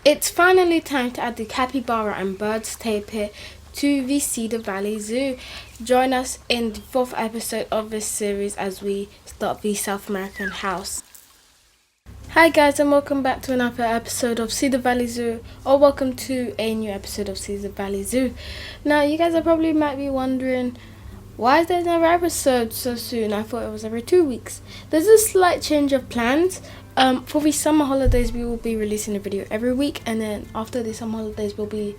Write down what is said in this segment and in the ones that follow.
It's finally time to add the capybara and birds tapir to the Cedar Valley Zoo. Join us in the fourth episode of this series as we start the South American house. Hi guys, and welcome back to another episode of Cedar Valley Zoo, or welcome to a new episode of Cedar Valley Zoo. Now you guys are probably might be wondering, why is there no episode so soon? I thought it was every 2 weeks. There's a slight change of plans. For the summer holidays we will be releasing a video every week, and then after the summer holidays we'll be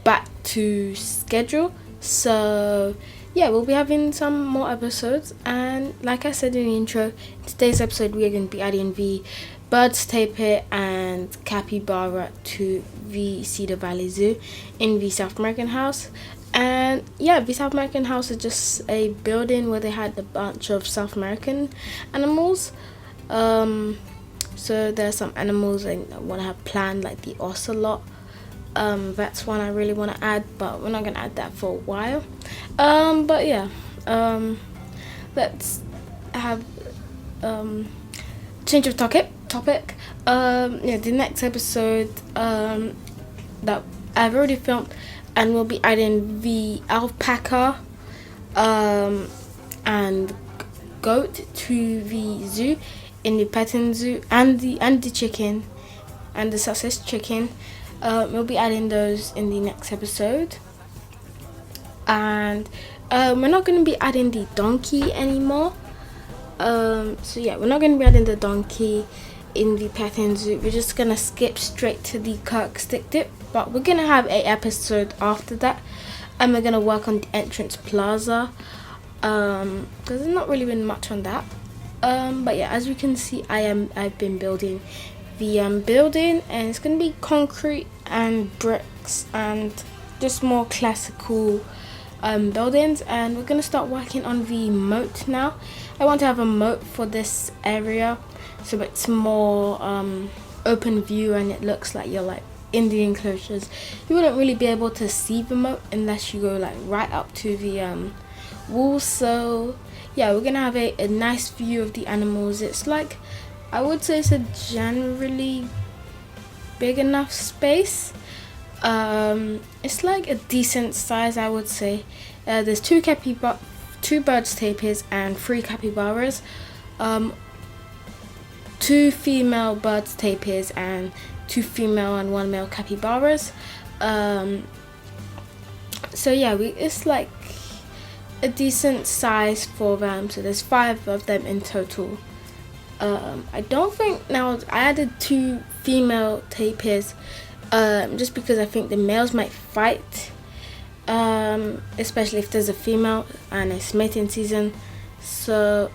back to schedule. So yeah, we'll be having some more episodes, and like I said in the intro, in today's episode we are going to be adding the birds tapir and capybara to the Cedar Valley Zoo in the South American house. And yeah, the South American house is just a building where they had a bunch of South American animals. So there's some animals I want to have planned, like the ocelot. That's one I really want to add, but we're not going to add that for a while. But yeah, let's have change of topic. Yeah, the next episode that I've already filmed, and we'll be adding the alpaca and goat to the zoo, in the petting zoo, and the chicken and the sausage chicken. We'll be adding those in the next episode. And we're not going to be adding the donkey anymore. So yeah, we're not going to be adding the donkey in the petting zoo. We're just going to skip straight to the Kirk stick dip, but we're going to have a episode after that, and we're going to work on the entrance plaza, because there's not really been much on that. But yeah, as you can see, I've been building the building, and it's gonna be concrete and bricks and just more classical buildings. And we're gonna start working on the moat now. I want to have a moat for this area, so it's more open view, and it looks like you're like in the enclosures. You wouldn't really be able to see the moat unless you go like right up to the wall. So yeah, we're gonna have a nice view of the animals. It's like, I would say it's a generally big enough space. It's like a decent size, I would say. There's two birds tapirs and 3 capybaras, 2 female birds tapirs and 2 female and 1 male capybaras. So yeah, it's like a decent size for them. So there's 5 of them in total. I don't think, now I added 2 female tapirs just because I think the males might fight, especially if there's a female and it's mating season. So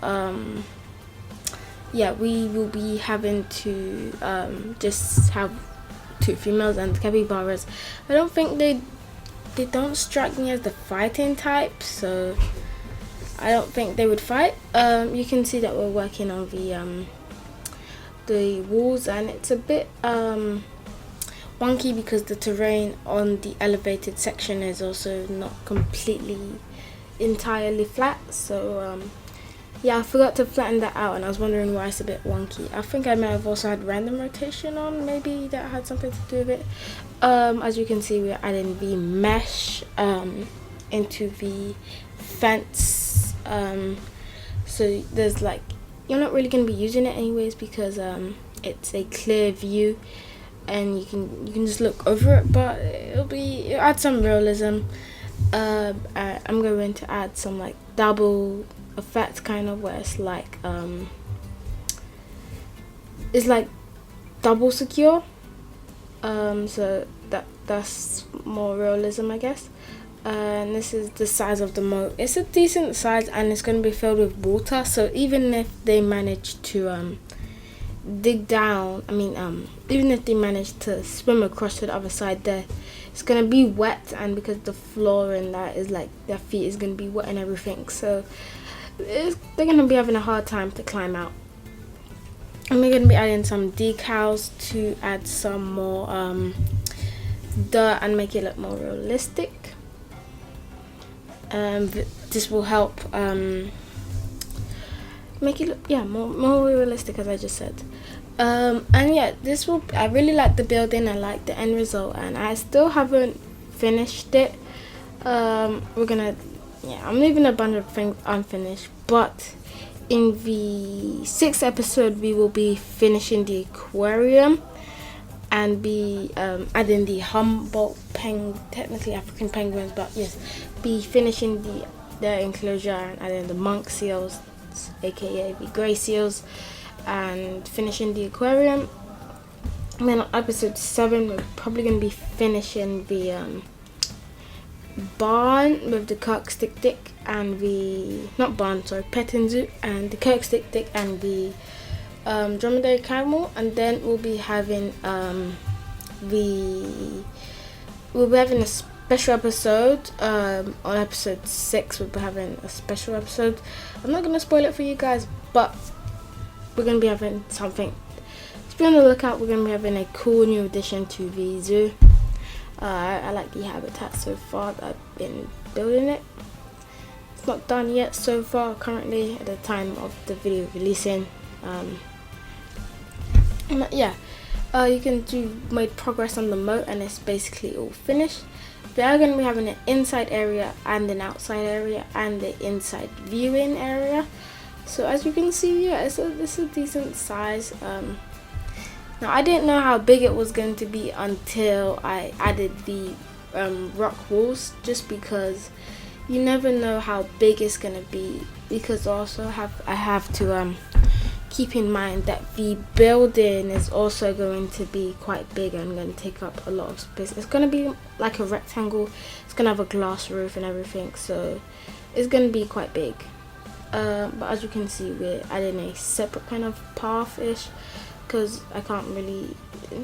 yeah, we will be having to just have 2 females. And the capybaras, I don't think they don't strike me as the fighting type, so I don't think they would fight. You can see that we're working on the walls, and it's a bit wonky because the terrain on the elevated section is also not completely entirely flat. So yeah, I forgot to flatten that out, and I was wondering why it's a bit wonky. I think I might have also had random rotation on, maybe that had something to do with it. As you can see, we're adding the mesh into the fence. So there's like, you're not really going to be using it anyways because it's a clear view and you can just look over it, but it'll add some realism. I'm going to add some like double effect, kind of, where it's like double secure. So that's more realism, I guess. And this is the size of the moat. It's a decent size, and it's going to be filled with water. So even if they manage to dig down, even if they manage to swim across to the other side there, it's going to be wet, and because the floor and that is like, their feet is going to be wet and everything, so they're going to be having a hard time to climb out. And we're going to be adding some decals to add some more dirt and make it look more realistic. This will help make it look, yeah, more realistic, as I just said. And yeah, I really like the building. I like the end result, and I still haven't finished it. We're gonna, yeah, I'm leaving a bunch of things unfinished, but in the sixth episode we will be finishing the aquarium and be adding the Humboldt technically African penguins, but yes, be finishing the enclosure and adding the monk seals, aka the grey seals, and finishing the aquarium. And then on episode 7 we're probably going to be finishing the barn with the Kirk stick dick and the not barn, sorry, petting zoo, and the Kirk stick dick and the dromedary camel. And then we'll be having a special episode on episode 6. We'll be having a special episode. I'm not gonna spoil it for you guys, but we're gonna be having something. Just be on the lookout. We're gonna be having a cool new addition to the zoo. I like the habitat so far. I've been building it. It's not done yet so far. Currently, at the time of the video releasing, yeah, you can do made progress on the moat, and it's basically all finished. We are going to be having an inside area and an outside area and the inside viewing area. So as you can see, yeah, it's a decent size. Now I didn't know how big it was going to be until I added the rock walls, just because you never know how big it's going to be, because also I have to keep in mind that the building is also going to be quite big and going to take up a lot of space. It's going to be like a rectangle. It's going to have a glass roof and everything, so it's going to be quite big. But as you can see, we're adding a separate kind of path-ish, because I can't really,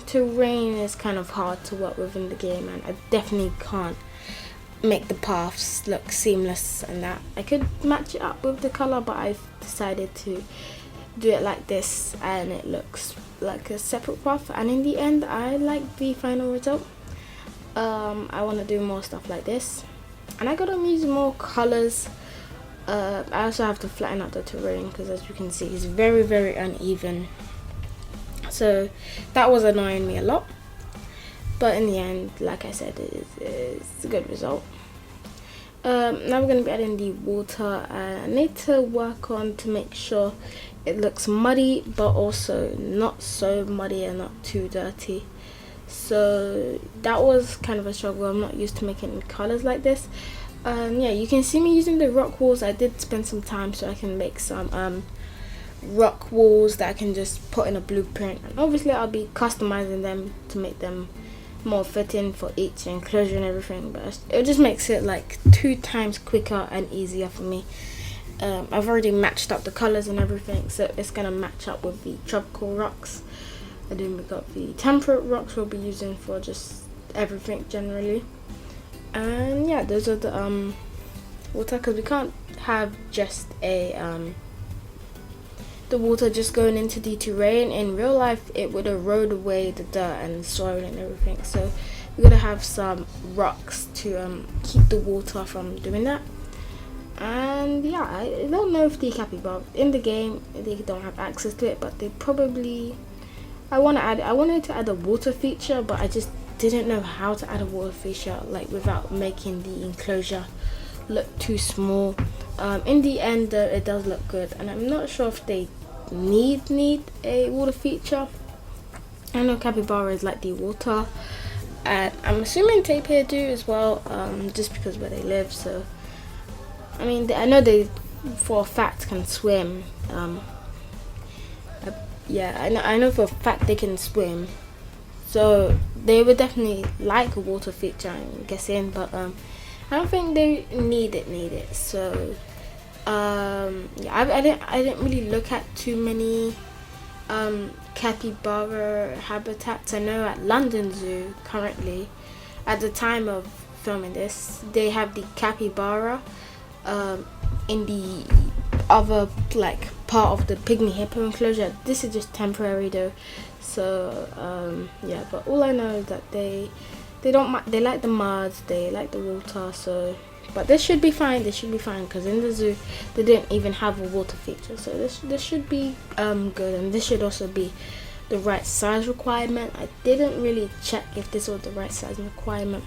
terrain is kind of hard to work with in the game, and I definitely can't make the paths look seamless and that. I could match it up with the color, but I've decided to do it like this, and it looks like a separate path, and in the end I like the final result. I want to do more stuff like this, and I gotta use more colors. I also have to flatten out the terrain, because as you can see, it's very, very uneven, so that was annoying me a lot, but in the end, like I said, it's a good result. Now we're going to be adding the water. I need to work on to make sure it looks muddy, but also not so muddy and not too dirty. So that was kind of a struggle. I'm not used to making colors like this. Yeah, you can see me using the rock walls. I did spend some time so I can make some rock walls that I can just put in a blueprint, and obviously I'll be customizing them to make them more fitting for each enclosure and everything, but it just makes it like 2 times quicker and easier for me. I've already matched up the colors and everything, so it's gonna match up with the tropical rocks, and then we got the temperate rocks we'll be using for just everything generally. And yeah, those are the water, because we can't have just a the water just going into the terrain. In real life it would erode away the dirt and soil and everything, so we're gonna have some rocks to keep the water from doing that. And yeah, I don't know if the capybara in the game, they don't have access to it, but they probably, I wanted to add a water feature, but I just didn't know how to add a water feature like without making the enclosure look too small. In the end though, it does look good, and I'm not sure if they need a water feature. I know capybaras like the water, and I'm assuming tapir do as well, just because where they live. So I mean, I know they for a fact can swim. Yeah, I know for a fact they can swim, so they would definitely like a water feature, I'm guessing, but I don't think they need it. So yeah, I didn't really look at too many capybara habitats. I know at London Zoo currently, at the time of filming this, they have the capybara in the other like part of the pygmy hippo enclosure. This is just temporary though, so yeah, but all I know is that they like the mud, they like the water, so but this should be fine. Because in the zoo they didn't even have a water feature, so this should be good, and this should also be the right size requirement. I didn't really check if this was the right size requirement.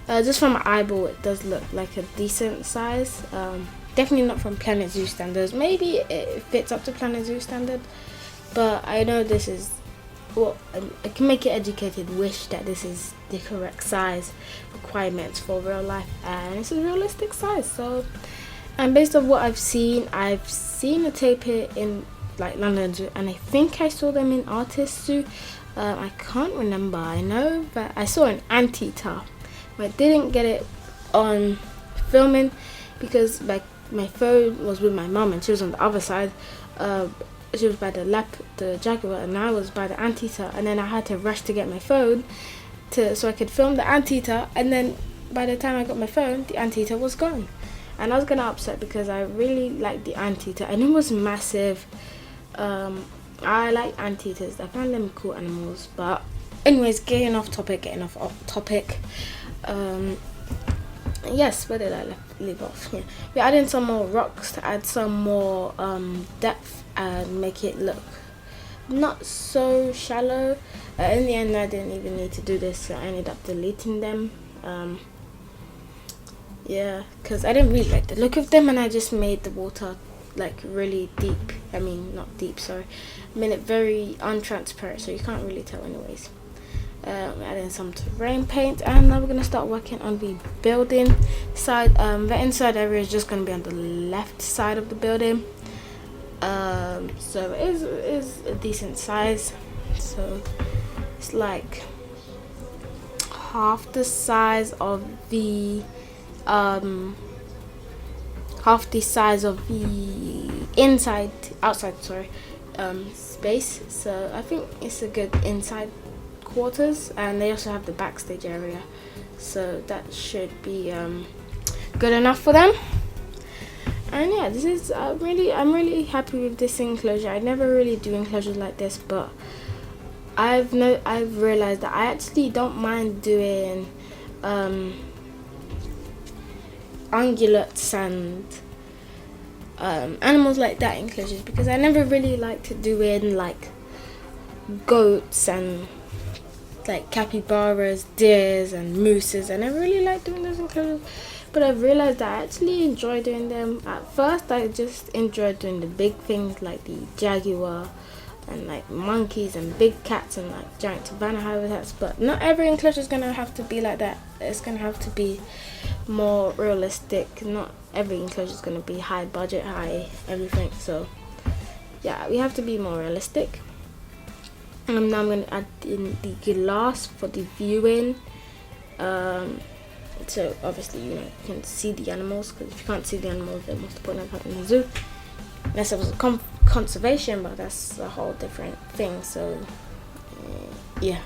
Just from my eyeball, it does look like a decent size. Definitely not from Planet Zoo standards. Maybe it fits up to Planet Zoo standard, but I know this is, well, I can make an educated wish that this is the correct size requirements for real life, and it's a realistic size. So, and based on what I've seen a tapir in like London Zoo, and I think I saw them in Artist Zoo. I can't remember. I know that I saw an anteater, but I didn't get it on filming because my phone was with my mum and she was on the other side. She was by the jaguar, and I was by the anteater, and then I had to rush to get my phone so I could film the anteater, and then by the time I got my phone, the anteater was gone. And I was kinda upset because I really liked the anteater and it was massive. I like anteaters. I find them cool animals. But anyways, getting off topic. Yes, where did I leave off? Yeah, we're adding some more rocks to add some more depth and make it look not so shallow. In the end, I didn't even need to do this, so I ended up deleting them. Yeah, because I didn't really like the look of them, and I just made the water like really deep. I mean, not deep, sorry. I made it very untransparent, so you can't really tell anyways. We're adding some terrain paint, and now we're going to start working on the building side. The inside area is just going to be on the left side of the building. So it is a decent size. So it's like half the size of the outside space. So I think it's a good inside quarters, and they also have the backstage area, so that should be good enough for them. And yeah, this is I'm really happy with this enclosure. I never really do enclosures like this, but I've realized that I actually don't mind doing ungulates and animals like that enclosures, because I never really like to do in like goats and like capybaras, deers and mooses. I never really like doing those enclosures, but I've realized that I actually enjoy doing them. At first I just enjoyed doing the big things like the jaguar and like monkeys and big cats and like giant savanna habitats, but not every enclosure is gonna have to be like that. It's gonna have to be more realistic. Not every enclosure is gonna be high budget, high everything. So yeah, we have to be more realistic. Now I'm going to add in the glass for the viewing. So obviously, you can see the animals, because if you can't see the animals, then what's the point of having a zoo? Unless it was a conservation, but that's a whole different thing. So yeah,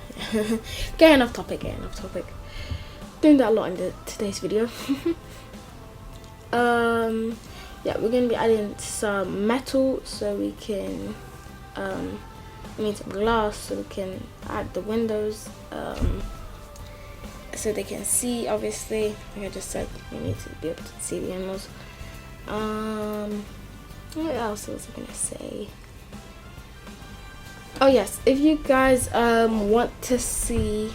getting off topic. Doing that a lot in today's video. Yeah, we're going to be adding some metal so we can some glass so we can add the windows, so they can see. Obviously, like I just said, you need to be able to see the animals. What else was I gonna say? Oh yes, if you guys want to see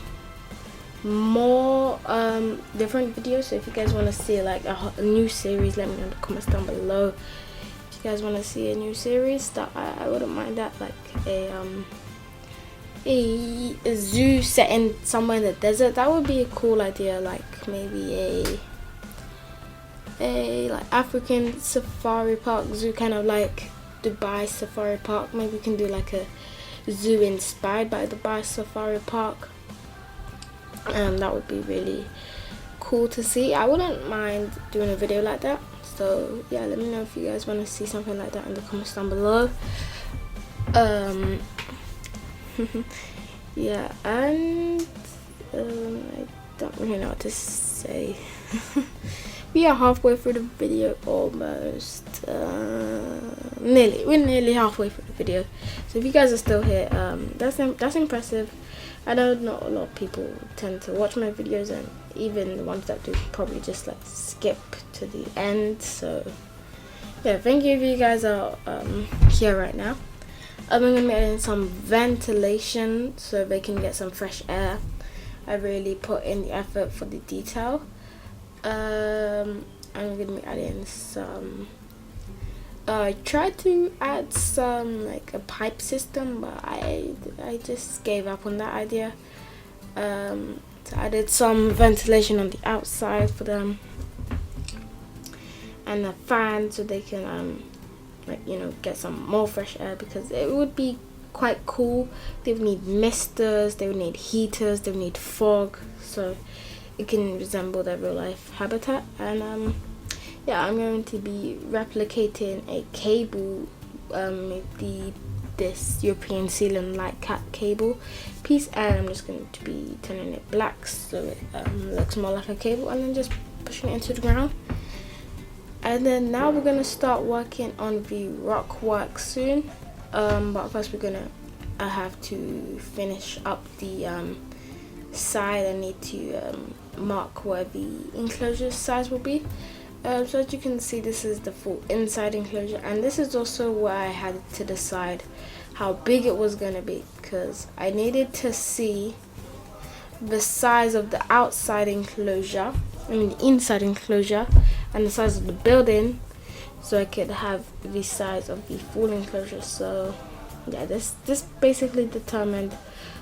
more different videos, so if you guys want to see like a new series, let me know in the comments down below. If you guys want to see a new series, that I wouldn't mind that, like a zoo set in somewhere in the desert. That would be a cool idea. Like maybe a like African safari park zoo, kind of like Dubai Safari Park. Maybe we can do like a zoo inspired by Dubai Safari Park. That would be really cool to see. I wouldn't mind doing a video like that. So yeah, let me know if you guys want to see something like that in the comments down below. Yeah, and I don't really know what to say. We are halfway through the video, almost. We're nearly halfway through the video. So if you guys are still here, that's impressive. I know not a lot of people tend to watch my videos, and even the ones that do probably just like skip to the end. So yeah, thank you if you guys are here right now. I'm gonna be adding some ventilation so they can get some fresh air. I really put in the effort for the detail. I'm gonna be adding some. I tried to add some like a pipe system, but I just gave up on that idea. So I added some ventilation on the outside for them, and a fan so they can like, you know, get some more fresh air, because it would be quite cool. They would need misters, they would need heaters, they would need fog, so it can resemble their real life habitat. And yeah, I'm going to be replicating a cable with this European ceiling light cat cable piece, and I'm just going to be turning it black so it looks more like a cable, and then just pushing it into the ground. And then now we're gonna start working on the rock work soon, but first we're gonna have to finish up the side. I need to mark where the enclosure size will be. So as you can see, this is the full inside enclosure, and this is also where I had to decide how big it was gonna be, because I needed to see the size of the outside enclosure, the inside enclosure, and the size of the building, so I could have the size of the full enclosure. So yeah, this basically determined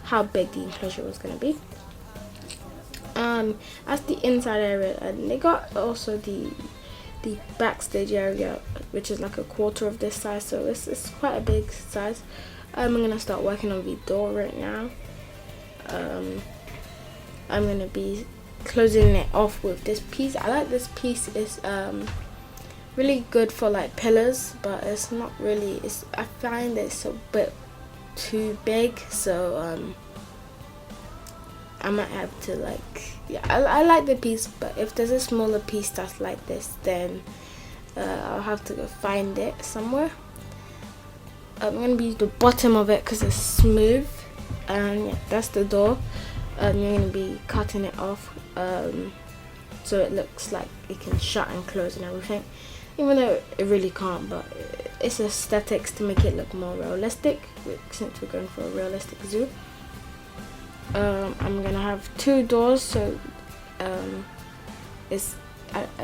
how big the enclosure was gonna be. As the inside area, and they got also the backstage area, which is like a quarter of this size, so it's quite a big size. I'm gonna start working on the door right now. I'm gonna be closing it off with this piece. I like this piece. It's really good for like pillars, but it's not really, I find it's a bit too big, so I might have to like, yeah, I like the piece, but if there's a smaller piece that's like this, then I'll have to go find it somewhere. I'm going to use the bottom of it because it's smooth, and yeah, that's the door. You're going to be cutting it off so it looks like it can shut and close and everything, even though it really can't, but it's aesthetics to make it look more realistic, since we're going for a realistic zoo. I'm gonna have 2 doors, so I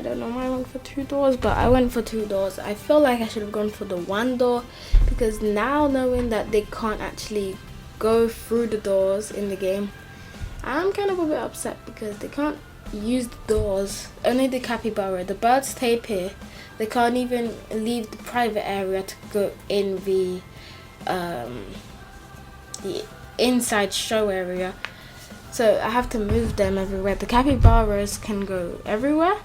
don't know why I went for 2 doors, but I went for 2 doors. I feel like I should have gone for the 1 door, because now knowing that they can't actually go through the doors in the game, I'm kind of a bit upset, because they can't use the doors. Only the capybara, the birds tapir, they can't even leave the private area to go in the inside show area, so I have to move them everywhere. The capybaras can go everywhere.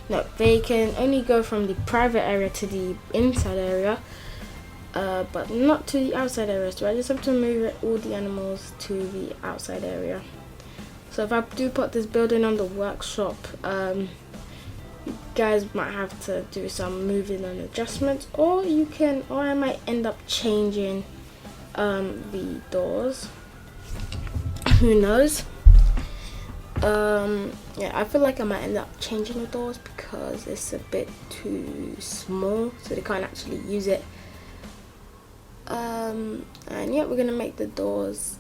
No, they can only go from the private area to the inside area, but not to the outside area, so I just have to move all the animals to the outside area. So if I do put this building on the workshop, you guys might have to do some moving and adjustments, or I might end up changing the doors. Who knows? Yeah, I feel like I might end up changing the doors because it's a bit too small, so they can't actually use it. And yeah, we're gonna make the doors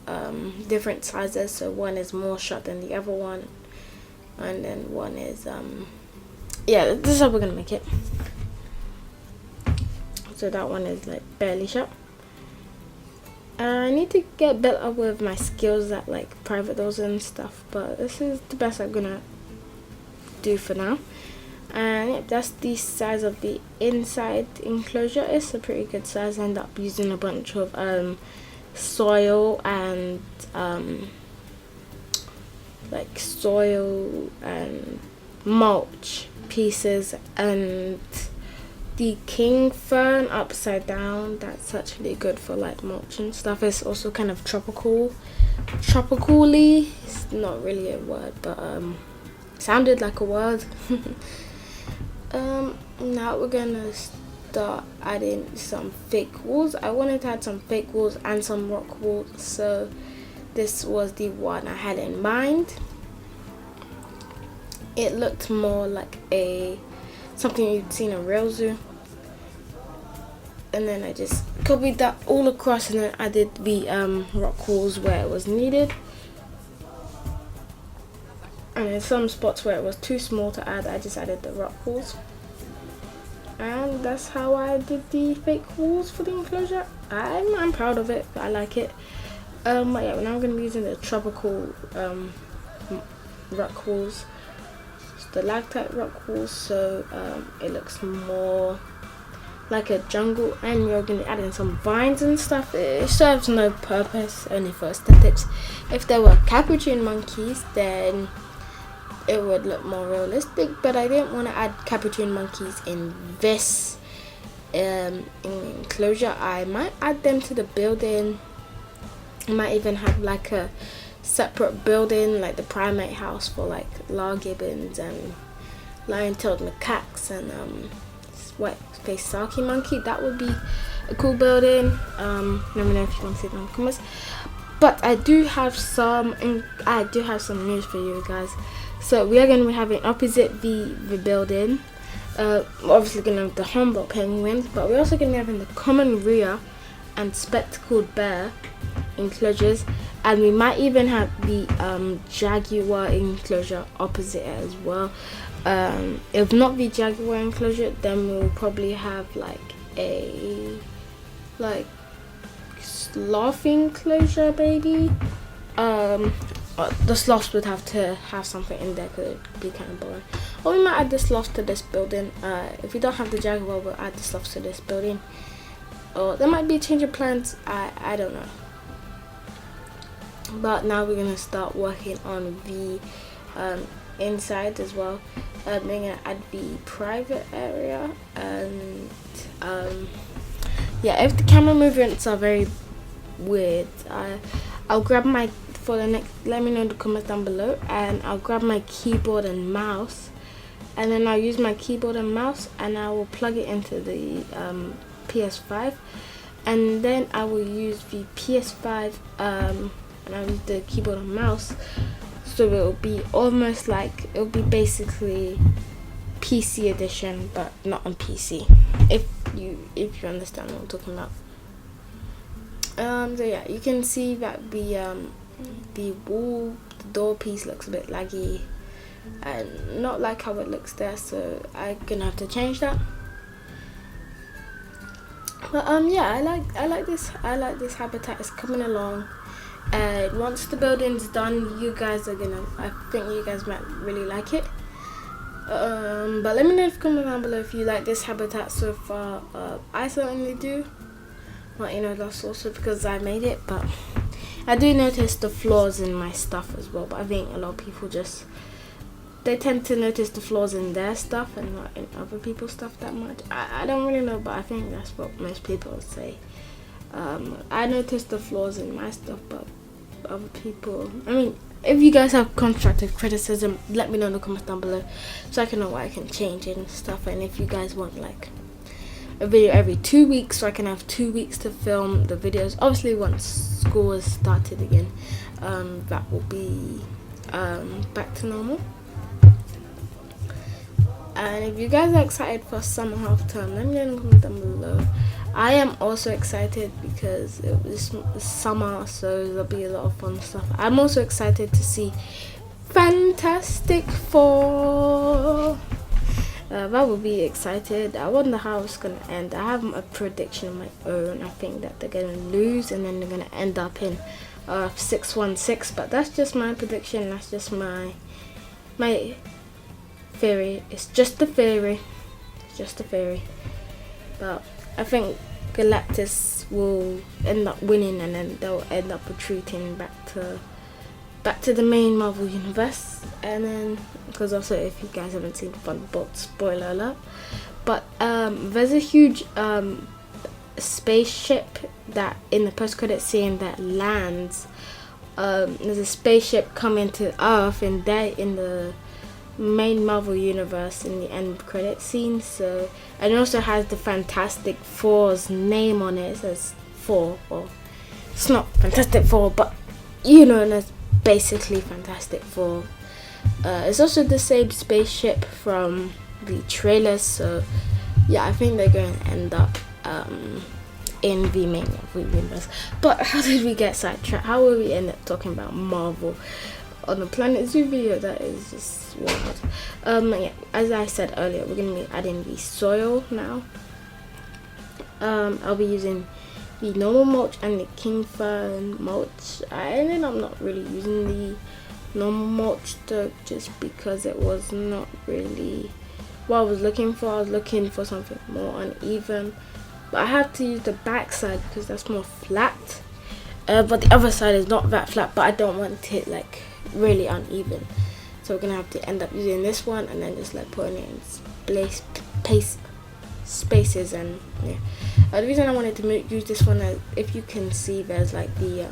different sizes, so one is more shut than the other one, and then one is yeah, this is how we're gonna make it. So that one is like barely shut. I need to get better with my skills at like private doors and stuff, but this is the best I'm gonna do for now. And yeah, that's the size of the inside enclosure. It's a pretty good size. I end up using a bunch of soil and like soil and mulch pieces, and the king fern upside down, that's actually good for like mulch and stuff. It's also kind of tropically, it's not really a word, but sounded like a word. Now we're gonna start adding some fake walls. I wanted to add some fake walls and some rock walls, so this was the one I had in mind. It looked more like something you'd seen in a real zoo. and then I just copied that all across, and then added the rock walls where it was needed. And in some spots where it was too small to add, I just added the rock walls. And that's how I did the fake walls for the enclosure. I'm proud of it. I like it. But yeah, now I'm going to be using the tropical rock walls, stalactite rock walls, so it looks more like a jungle. And you're going to add in some vines and stuff. It serves no purpose, only for aesthetics. If there were capuchin monkeys, then it would look more realistic, but I didn't want to add capuchin monkeys in this enclosure. I might add them to the building. I might even have like a separate building, like the primate house for like lar gibbons and lion-tailed macaques and white-faced saki monkey. That would be a cool building. Let me know if you want to see them in the comments. But I do have some news for you guys. So we are going to be having opposite the building. We're obviously going to have the Humboldt penguins, but we're also going to be having the common rhea and spectacled bear enclosures, and we might even have the jaguar enclosure opposite it as well. If not the jaguar enclosure, then we'll probably have like a sloth enclosure, maybe. The sloths would have to have something in there because it'd be kind of boring. Or we might add the sloths to this building. If we don't have the jaguar, we'll add the sloths to this building. Or there might be a change of plans. I don't know. But now we're gonna start working on the inside as well. We're gonna add the private area, and yeah, if the camera movements are very weird, I'll grab my let me know in the comments down below, and I'll grab my keyboard and mouse, and then I'll use my keyboard and mouse, and I will plug it into the PS5, and then I will use the PS5 and I'll use the keyboard and mouse, so it'll be almost like, it'll be basically PC edition, but not on PC, if you understand what I'm talking about. So yeah, you can see that the door piece looks a bit laggy and not like how it looks there, so I'm gonna have to change that. But yeah, I like this habitat. It's coming along, and once the building's done, I think you guys might really like it. But let me know if you comment down below if you like this habitat so far. I certainly do. Well, you know, that's also because I made it, but I do notice the flaws in my stuff as well. But I think a lot of people they tend to notice the flaws in their stuff and not in other people's stuff that much. I don't really know, but I think that's what most people would say. I notice the flaws in my stuff, but other people, I mean, if you guys have constructive criticism, let me know in the comments down below so I can know what I can change and stuff. And if you guys want like a video every 2 weeks, so I can have 2 weeks to film the videos. Obviously once school has started again, that will be back to normal. And if you guys are excited for summer half term, let me know in the comments down below. I am also excited because it's summer, so there'll be a lot of fun stuff. I'm also excited to see Fantastic Four. That will be excited. I wonder how it's gonna end. I have a prediction of my own. I think that they're gonna lose and then they're gonna end up in 616. But that's just my prediction. That's just my theory. It's just a theory. It's just a theory. But I think Galactus will end up winning, and then they'll end up retreating back to the main Marvel universe. And then, because also if you guys haven't seen Thunderbolts, spoiler alert, but there's a huge spaceship that in the post-credit scene that lands. There's a spaceship coming to Earth, and they're in the main Marvel universe in the end credit scene. So, and it also has the Fantastic Four's name on it. It says 4, or it's not Fantastic Four, but you know, and it's basically Fantastic Four. It's also the same spaceship from the trailers, so yeah, I think they're going to end up in VManiac. But how did we get sidetracked? How will we end up talking about Marvel on the Planet Zoo video? That is just wild. Yeah, as I said earlier, we're gonna be adding the soil now. I'll be using the normal mulch and the king fern mulch. I ended up not really using the normal mulch though, just because it was not really what I was looking for. I was looking for something more uneven, but I have to use the back side because that's more flat. But the other side is not that flat, but I don't want it like really uneven, so we're gonna have to end up using this one and then just like putting it in spaces. And yeah, the reason I wanted to use this one is, if you can see, there's like the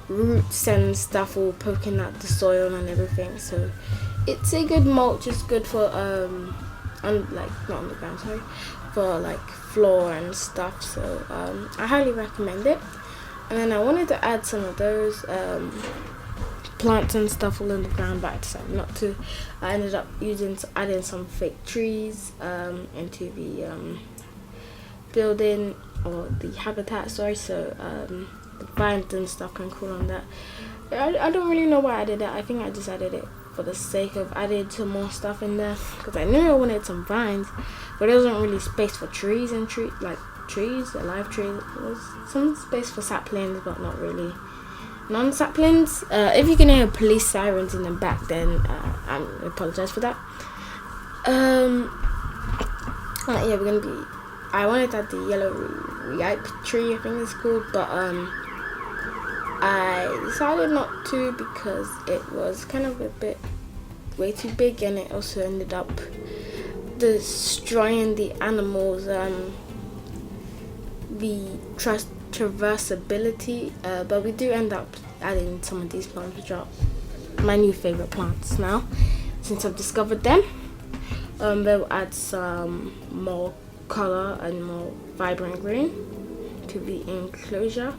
roots and stuff all poking out the soil and everything, so it's a good mulch. It's good for like not on the ground, sorry, for like floor and stuff, so I highly recommend it. And then I wanted to add some of those plants and stuff all in the ground, but I decided not to. I ended up adding some fake trees into the building, or the habitat, sorry, so the vines and stuff can cool on that. I don't really know why I did that. I think I just added it for the sake of adding some more stuff in there, because I knew I wanted some vines, but there wasn't really space for trees and trees, alive trees. There was some space for saplings, but not really non-saplings. If you can hear police sirens in the back, then I apologize for that. Yeah, we're gonna be. I wanted to add the yellow ripe tree, I think it's called, but I decided not to because it was kind of a bit way too big, and it also ended up destroying the animals' the traversability, but we do end up adding some of these plants, which are my new favorite plants now since I've discovered them. They'll add some more color and more vibrant green to the enclosure,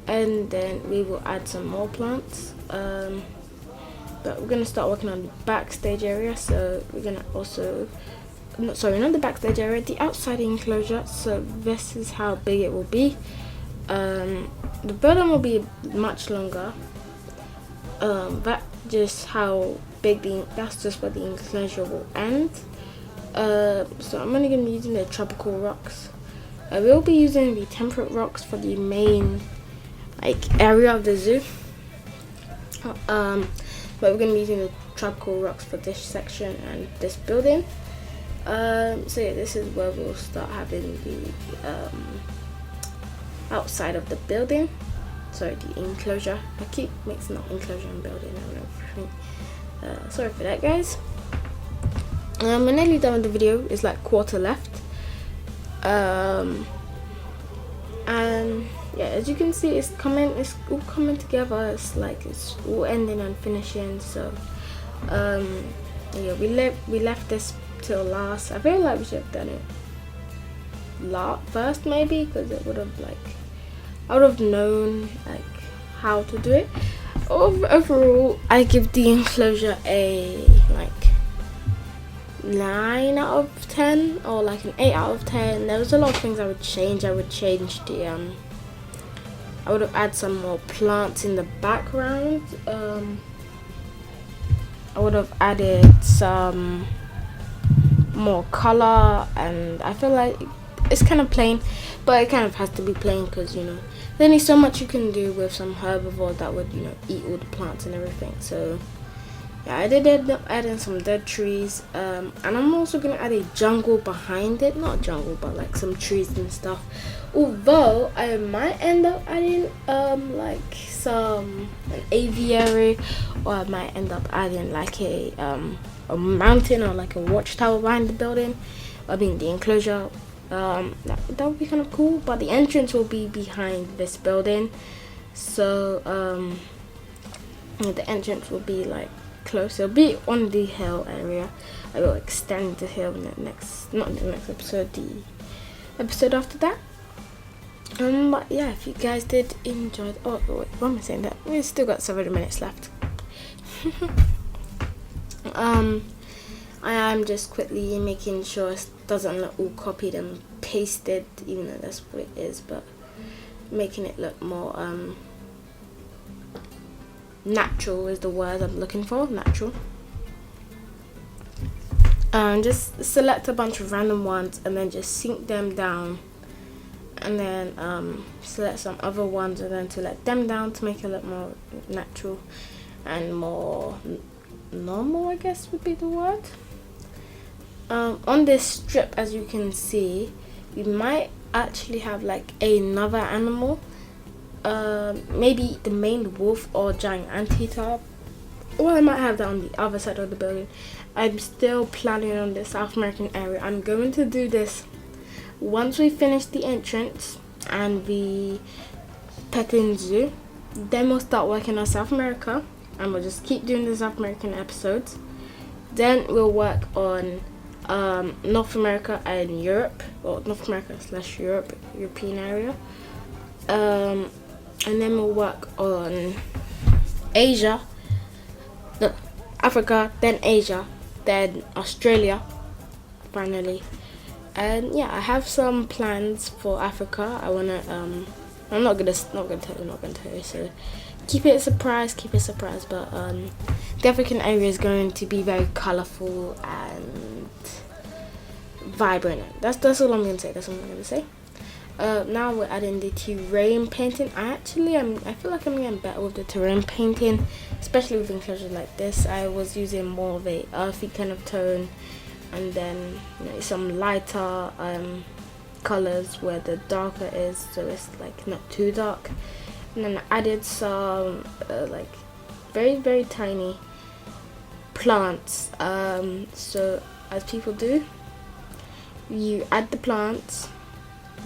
and then we will add some more plants, but we're going to start working on the backstage area, so we're going to also not the backstage area, the outside enclosure. So this is how big it will be. The building will be much longer. That's just where the enclosure will end. So I'm only going to be using the tropical rocks. We'll be using the temperate rocks for the main area of the zoo. But we're going to be using the tropical rocks for this section and this building. So yeah, this is where we'll start having the outside of the building. Sorry, the enclosure. I keep mixing up enclosure and building. I don't know. Sorry for that, guys. We're nearly done with the video. It's like quarter left. And yeah, as you can see, it's all coming together. It's all ending and finishing. So yeah, we left this till last. I feel like we should have done it first, maybe, because it would have I would have known how to do it. Overall, I give the enclosure a 9 out of 10 or an 8 out of 10. There was a lot of things I would change. I would change the I would have added some more plants in the background. I would have added some more color, and I feel like it's kind of plain, but it kind of has to be plain because there's only so much you can do with some herbivore that would eat all the plants and everything. So yeah, I did end up adding some dead trees, and I'm also gonna add a jungle behind it. Not jungle, but some trees and stuff. Although I might end up adding an aviary, or I might end up adding a mountain or a watchtower behind the building. I mean the enclosure. That would be kind of cool, but the entrance will be behind this building. So the entrance will be close. It'll be on the hill area. I will extend the hill in the next, not in the next episode, the episode after that. But yeah, if you guys did enjoy wait, why am I saying that? We've still got 7 minutes left. I am just quickly making sure it doesn't look all copied and pasted, even though that's what it is, but making it look more natural is the word I'm looking for. Natural. Just select a bunch of random ones and then just sink them down, and then select some other ones and then select them down to make it look more natural and more normal, I guess would be the word. On this strip, as you can see, you might actually have like another animal, maybe the maned wolf or giant anteater, or I might have that on the other side of the building. I'm still planning on the South American area. I'm going to do this once we finish the entrance and the petting zoo. Then we'll start working on South America, and we'll just keep doing the South American episodes. Then we'll work on North America and Europe, or North America / European area, and then we'll work on Asia, Africa, then Asia, then Australia, finally. And yeah, I have some plans for Africa. I wanna I'm not gonna tell you. So keep it a surprise. But the African area is going to be very colourful and vibrant. That's all I'm gonna say. Now we're adding the terrain painting. I feel like I'm getting better with the terrain painting, especially with enclosures like this. I was using more of a earthy kind of tone, and then some lighter colors where the darker is, so it's like not too dark. And then I added some like very, very tiny plants. So as people do, you add the plants,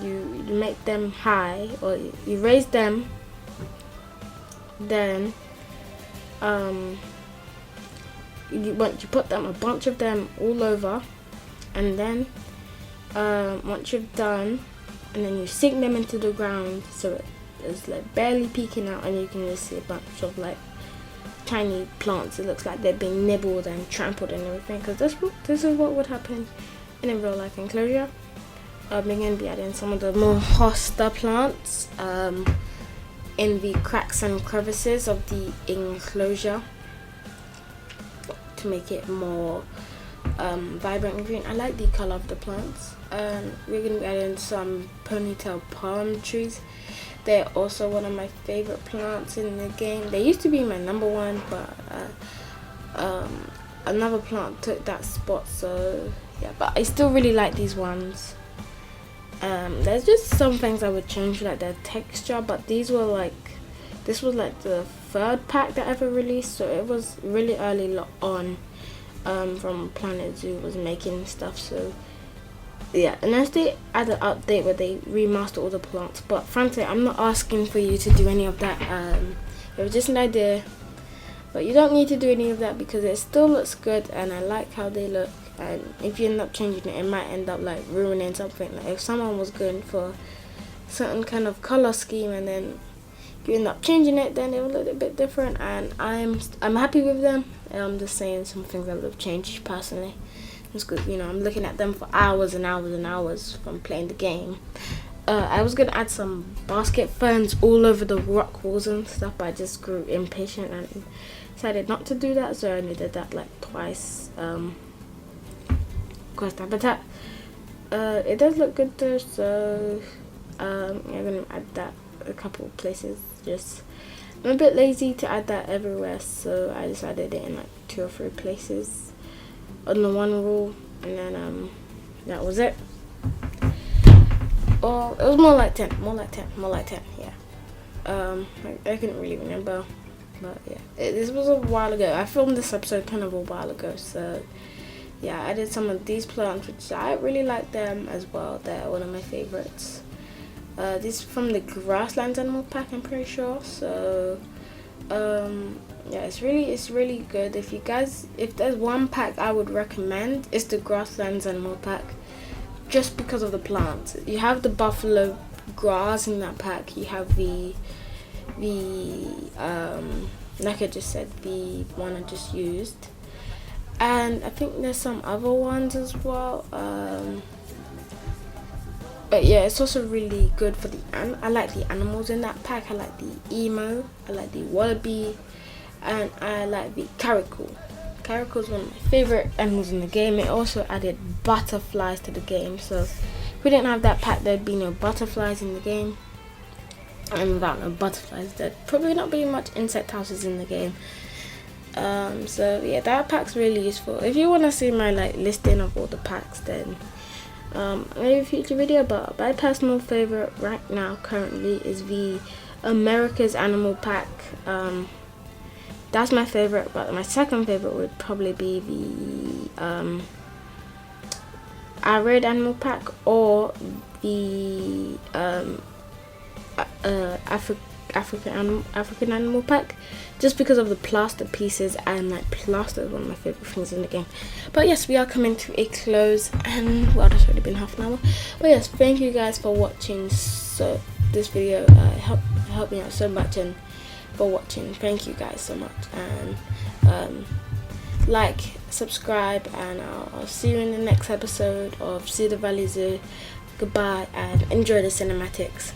you make them high, or you raise them, then you put them, a bunch of them, all over, and then once you've done, and then you sink them into the ground so it's like barely peeking out, and you can just see a bunch of like tiny plants. It looks like they're being nibbled and trampled and everything, because this is what would happen in a real life enclosure. We're going to be adding some of the more hosta plants in the cracks and crevices of the enclosure to make it more vibrant and green. I like the color of the plants. We're going to be adding some ponytail palm trees. They're also one of my favorite plants in the game. They used to be my number one, but another plant took that spot, so yeah, but I still really like these ones. There's just some things I would change, like their texture, but this was like the third pack that I ever released, so it was really early on from Planet Zoo was making stuff. So yeah, unless they add an update where they remaster all the plants, but frankly I'm not asking for you to do any of that. It was just an idea, but you don't need to do any of that because it still looks good and I like how they look. And if you end up changing it, it might end up like ruining something. Like if someone was going for a certain kind of color scheme and then you end up changing it, then it will look a bit different. And I'm happy with them. I'm just saying some things I would have changed personally. It's good, I'm looking at them for hours and hours and hours from playing the game. I was gonna add some basket ferns all over the rock walls and stuff, but I just grew impatient and decided not to do that. So I only did that like twice. Habitat. It does look good though, so I'm gonna add that a couple of places. Just I'm a bit lazy to add that everywhere, so I just added it in like 2 or 3 places on the one rule, and then that was it. Or it was more like 10, yeah. I couldn't really remember, but yeah, this was a while ago. I filmed this episode kind of a while ago, so yeah, I added some of these plants, which I really like them as well. They're one of my favorites. This is from the Grasslands Animal Pack, I'm pretty sure. So yeah, it's really good. If there's one pack I would recommend, it's the Grasslands Animal Pack, just because of the plants. You have the buffalo grass in that pack. You have the like I just said, the one I just used. And I think there's some other ones as well. But yeah, it's also really good for I like the animals in that pack. I like the emo, I like the wallaby, and I like the caracal. Caracal is one of my favorite animals in the game. It also added butterflies to the game, so if we didn't have that pack, there'd be no butterflies in the game. And without no butterflies, there'd probably not be much insect houses in the game. So yeah, that pack's really useful. If you want to see my like listing of all the packs, then maybe a future video. But my personal favorite right now currently is the America's Animal pack. That's my favorite, but my second favorite would probably be the Arid Animal pack, or the African Animal pack, just because of the plaster pieces, and like plaster is one of my favorite things in the game. But yes, we are coming to a close, and well, it's already been half an hour. But yes, thank you guys for watching this video. Helped me out so much, and for watching, thank you guys so much. And like, subscribe, and I'll see you in the next episode of Cedar Valley Zoo. Goodbye, and enjoy the cinematics.